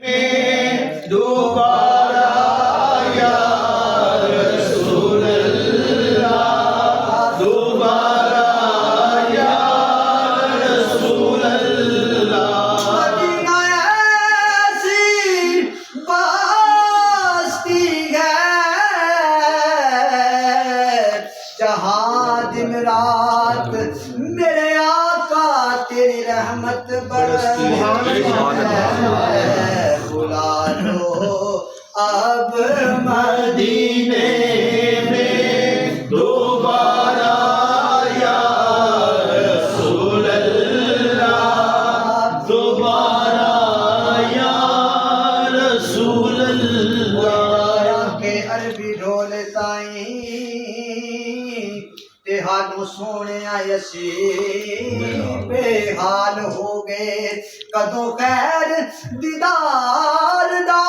میں دوبارہ یا رسول اللہ، دوبارہ یا رسول اللہ۔ مدینہ ایسی بستی ہے جہاں دن رات میرے آقا تیری رحمت برستی ہے۔ بلا لو اب مدینے میں دوبارہ یا رسول اللہ، دوبارہ یا رسول اللہ۔ کے عربی ڈھول تائیں تہانو سونے یسی بے حال ہو گئے کدوں خیر دیدار دا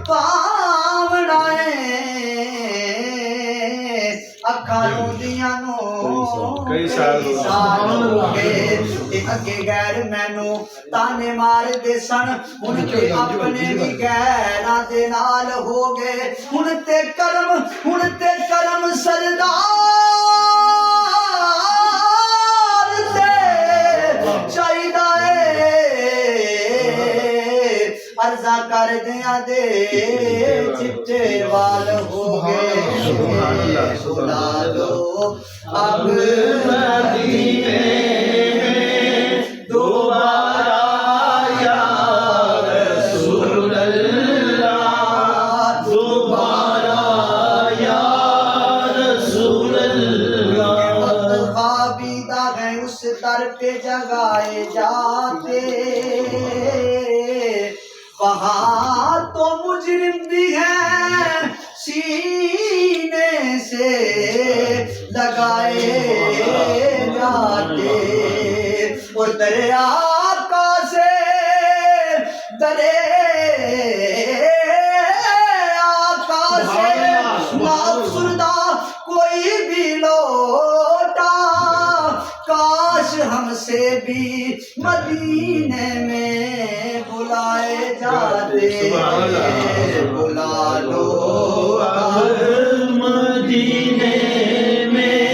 پاونا اکھاں روندیاں نو کئی سال ہو گئے اگے غیر مینوں تانے مار دے سن ہن تے اپنے بھی غیراں دے نال ہو گئے ہن تے کرم سردار تے چاہیدا اے عرضاں کر دیاں دے چٹے وال ہو گئے۔ بلا لو اب مدینے میں دوبارہ یا رسول اللہ، دوبارہ یا رسول اللہ۔ خوابیدہ ہیں اس در پہ جگائے جاتے وہاں تو مجرم بھی ہیں سینے سے لگائے جاتے اور دریا کا سے درے آقا سے نافسردہ کوئی بھی لوٹا کاش ہم سے بھی مدینے میں بلائے جاتے۔ بلا لو اب مدینے میں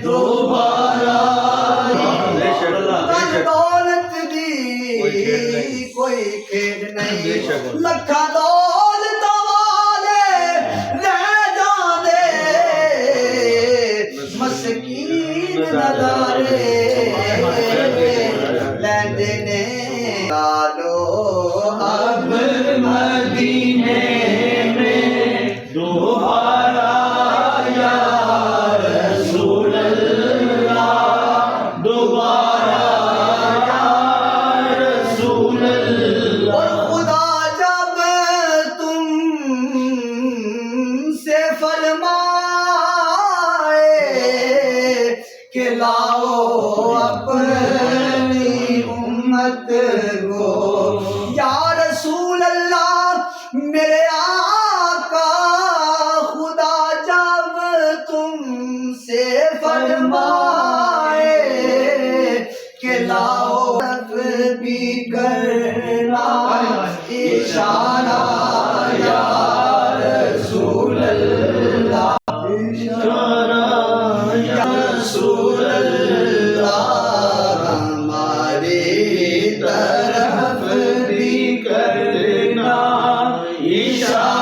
دوبارہ دن دولت دی کوئی کھیل نہیں لکھا دولت والے رہ جاندے مسکین نظارے لیندے نے۔ لالو اب مدینے میں دوبارہ یا رسول اللہ، دوبارہ یا رسول اللہ۔ اور خدا جب تم سے فرمائے کہ لاؤ اپنی امت کو یا رسول اللہ میرے آقا، خدا جب تم سے فرمائے کہ لاؤ بھی کرنا اشارہ یا رسول اللہ، اشارہ یا رسول اللہ۔ ہماری طرف بھی کرنا اشارہ